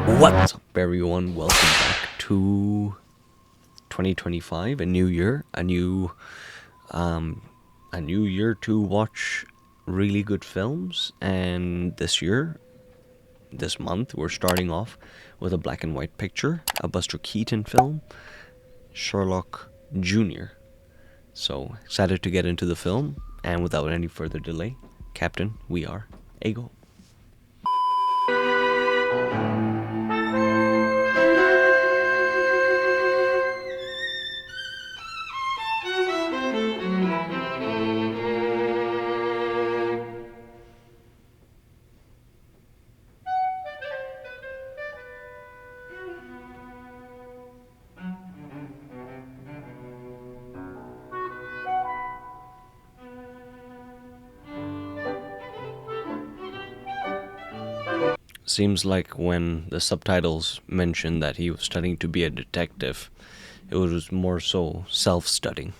What's up, everyone? Welcome back to 2025, a new year, a new year to watch really good films. And this month, we're starting off with a black and white picture, a Buster Keaton film, Sherlock Jr. So excited to get into the film, and without any further delay, Captain, we are a go. Seems like when the subtitles mentioned that he was studying to be a detective, it was more so self-studying.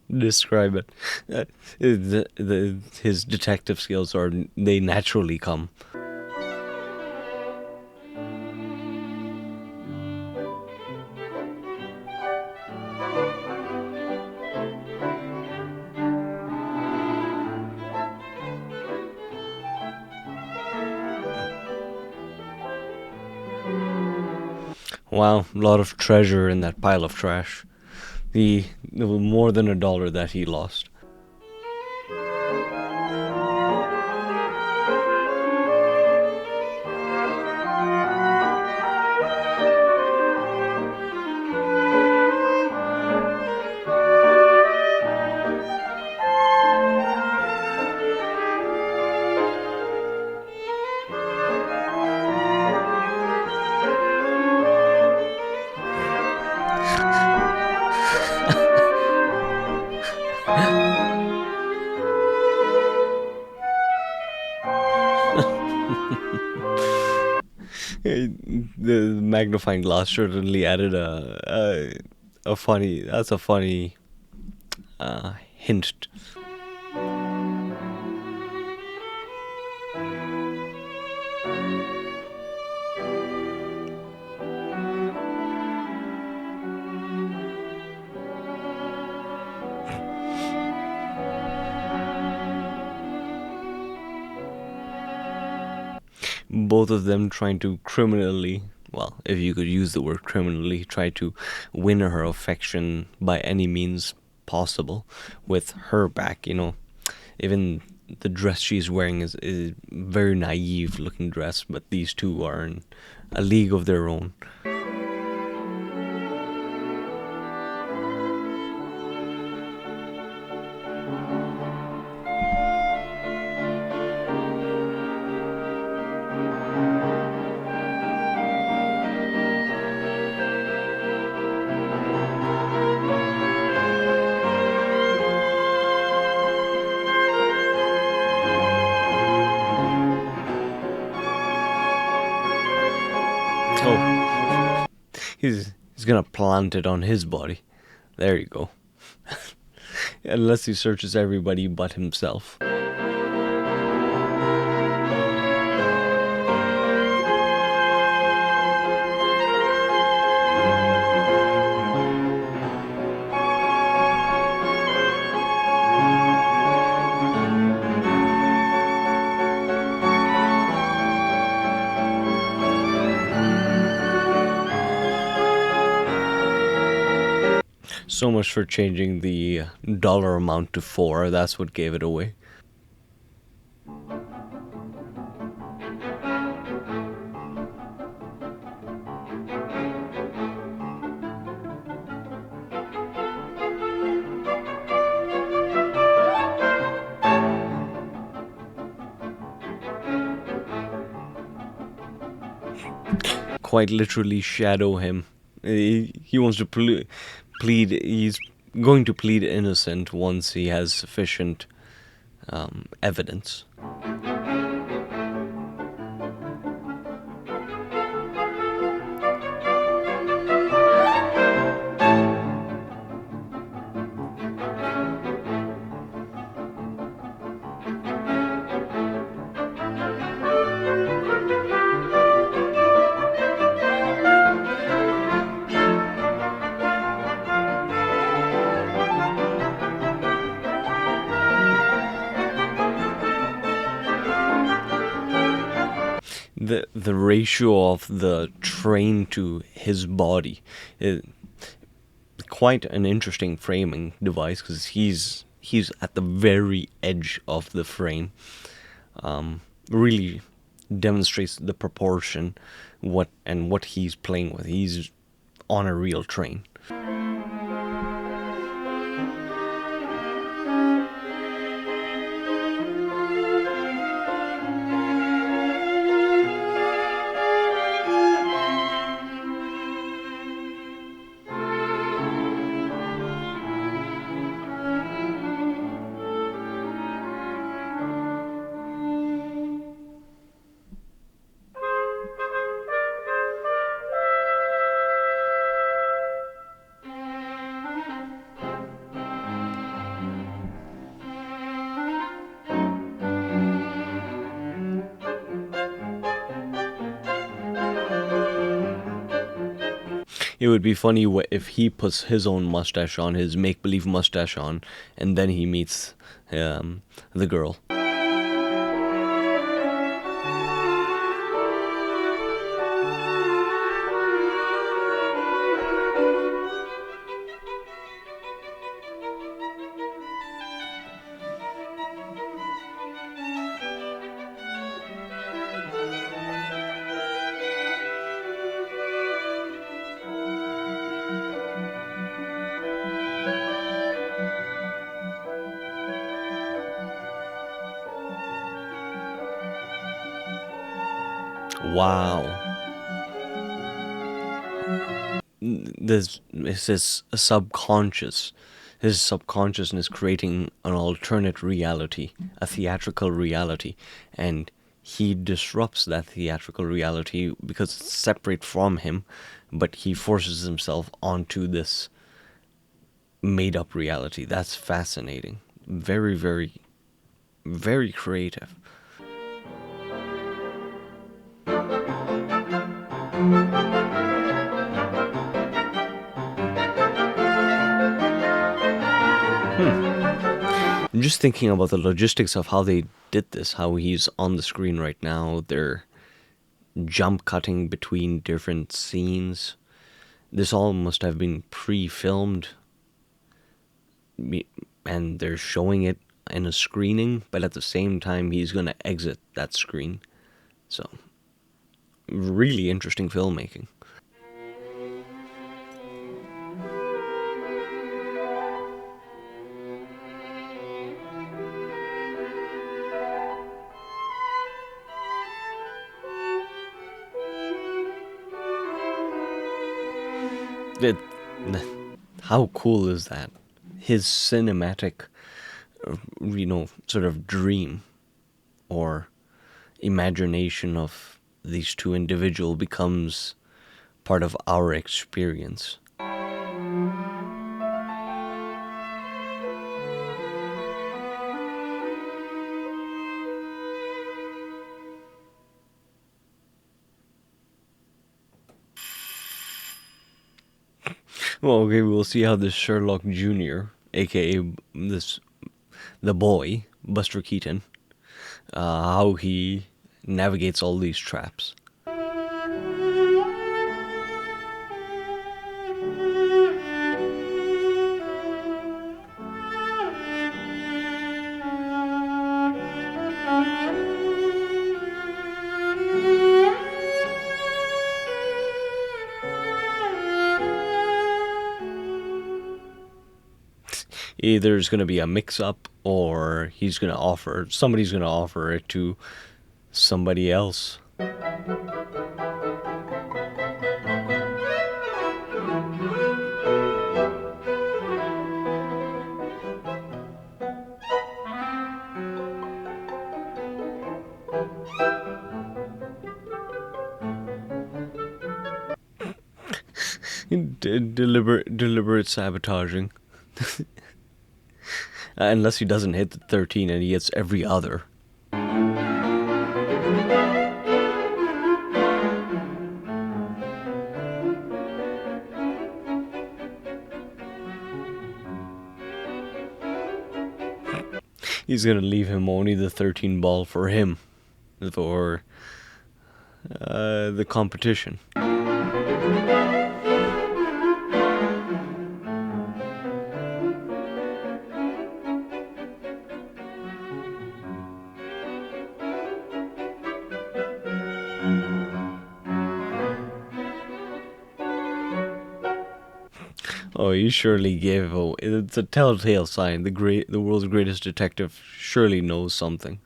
Describe it. His detective skills they naturally come. Wow, a lot of treasure in that pile of trash. There was more than $1 that he lost. The magnifying glass certainly added a funny. That's a funny hint. Both of them trying to criminally, well, if you could use the word criminally, try to win her affection by any means possible with her back. Even the dress she's wearing is a very naive looking dress, but these two are in a league of their own. Oh, he's gonna plant it on his body. There you go. Unless he searches everybody but himself. So much for changing the dollar amount to 4. That's what gave it away. Quite literally shadow him. He wants to plead. He's going to plead innocent once he has sufficient evidence. The ratio of the train to his body is quite an interesting framing device because he's at the very edge of the frame. Really demonstrates the proportion what he's playing with. He's on a real train. It would be funny if he puts his own mustache on, his make believe mustache on, and then he meets the girl. Wow. This is his subconscious. His subconsciousness creating an alternate reality, a theatrical reality, and he disrupts that theatrical reality because it's separate from him, but he forces himself onto this made up reality. That's fascinating. Very, very, very creative. I'm just thinking about the logistics of how they did this, how he's on the screen right now. They're jump cutting between different scenes. This all must have been pre filmed, and they're showing it in a screening, but at the same time, he's going to exit that screen. So, really interesting filmmaking. It, how cool is that? His cinematic, sort of dream or imagination of these two individuals becomes part of our experience. Well, okay, we'll see how this Sherlock Jr., aka this the boy, Buster Keaton, how he navigates all these traps. Either there's going to be a mix-up, or somebody's going to offer it to somebody else. Deliberate sabotaging. Unless he doesn't hit the 13 and he hits every other. He's gonna leave him only the 13 ball for him. For The competition. Oh, you surely gave. Oh, it's a telltale sign. The world's greatest detective surely knows something.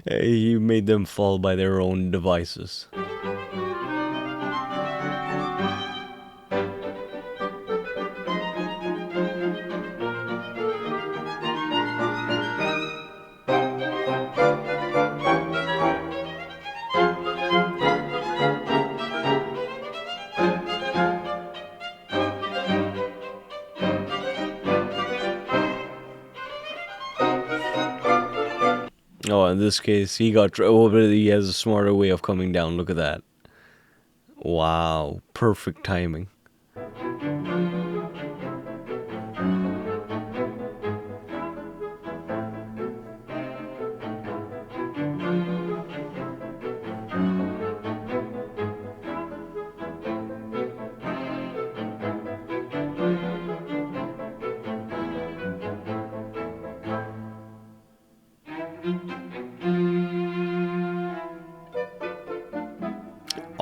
You made them fall by their own devices. Oh, in this case, oh, but he has a smarter way of coming down. Look at that. Wow, perfect timing.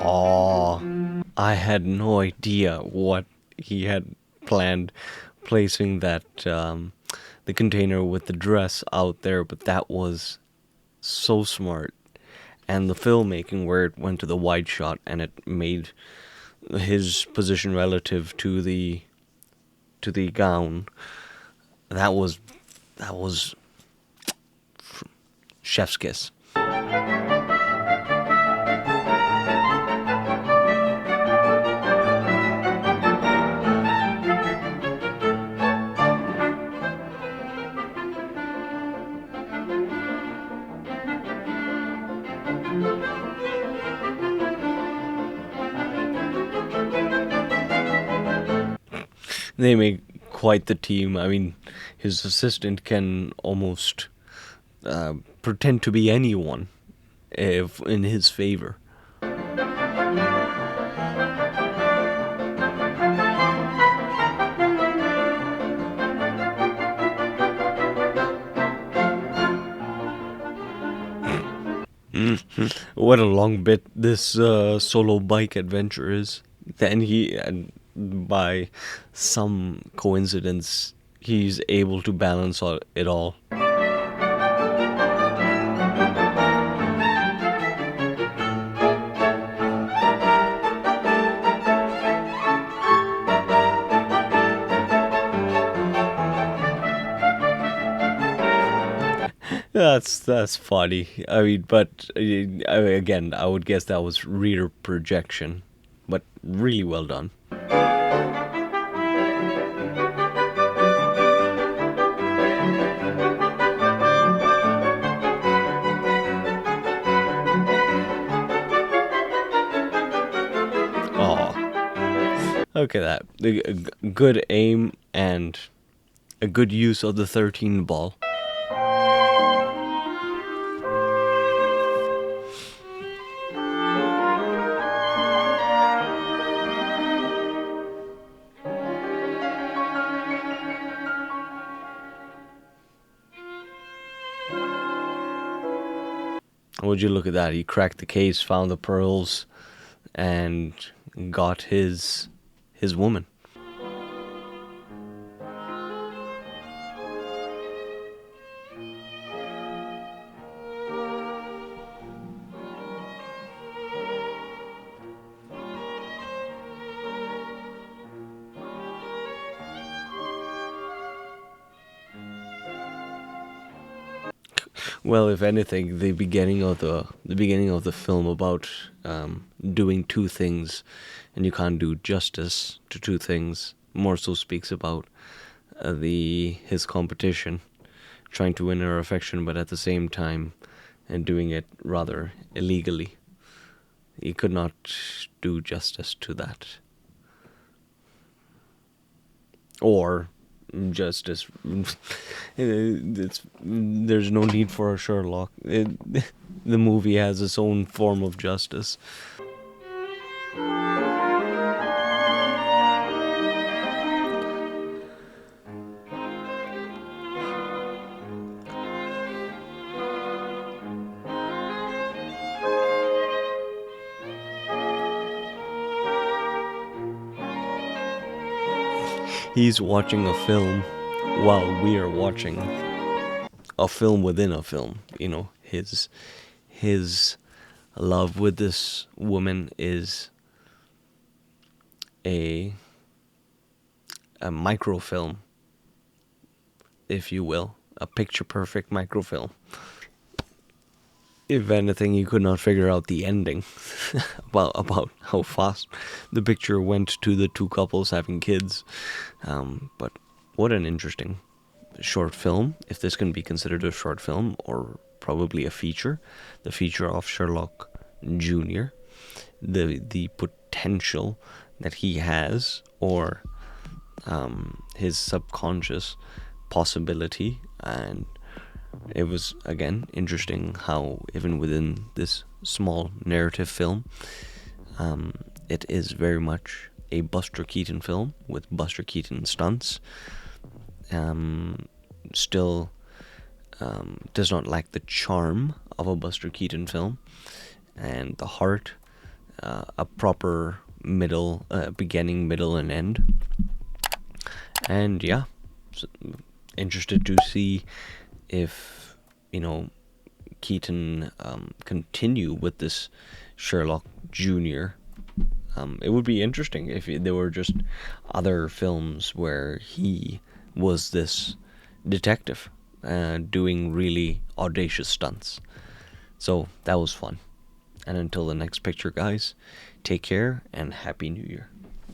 Oh, I had no idea what he had planned placing the container with the dress out there, but that was so smart. And the filmmaking where it went to the wide shot and it made his position relative to the gown, that was chef's kiss. They make quite the team. I mean, his assistant can almost pretend to be anyone if in his favor. What a long bit this solo bike adventure is. Then and by some coincidence, he's able to balance it all. That's funny. I mean, but again, I would guess that was reader projection, but really well done. Oh, look at that. Good aim and a good use of the 13 ball. Would you look at that? He cracked the case, found the pearls, and got his woman. Well, if anything, the beginning of the film about doing two things, and you can't do justice to two things, more so speaks about his competition, trying to win her affection, but at the same time, and doing it rather illegally. He could not do justice to that. Or justice. There's no need for a Sherlock. The movie has its own form of justice. He's watching a film while we are watching a film within a film. You know, his love with this woman is a microfilm, if you will, a picture perfect microfilm. If anything, you could not figure out the ending about how fast the picture went to the two couples having kids. But what an interesting short film, if this can be considered a short film or probably a feature. The feature of Sherlock Jr., the potential that he has, or his subconscious possibility. And it was, again, interesting how even within this small narrative film, it is very much a Buster Keaton film with Buster Keaton stunts. Still does not lack the charm of a Buster Keaton film, and the heart, a proper middle, beginning, middle, and end. And yeah, so interested to see if, Keaton continue with this Sherlock Jr. It would be interesting if there were just other films where he was this detective doing really audacious stunts. So that was fun. And until the next picture, guys, take care and Happy New Year.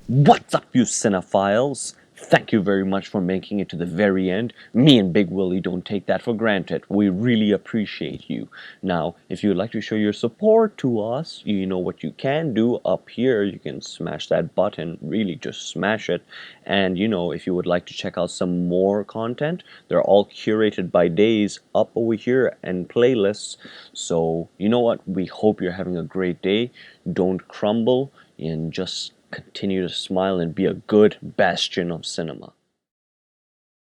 What's up, you cinephiles? Thank you very much for making it to the very end. Me and Big Willie don't take that for granted. We really appreciate you. Now, if you would like to show your support to us, you know what you can do up here. You can smash that button, really just smash it. And if you would like to check out some more content, they're all curated by days up over here and playlists. So, you know what? We hope you're having a great day. Don't crumble and just continue to smile and be a good bastion of cinema.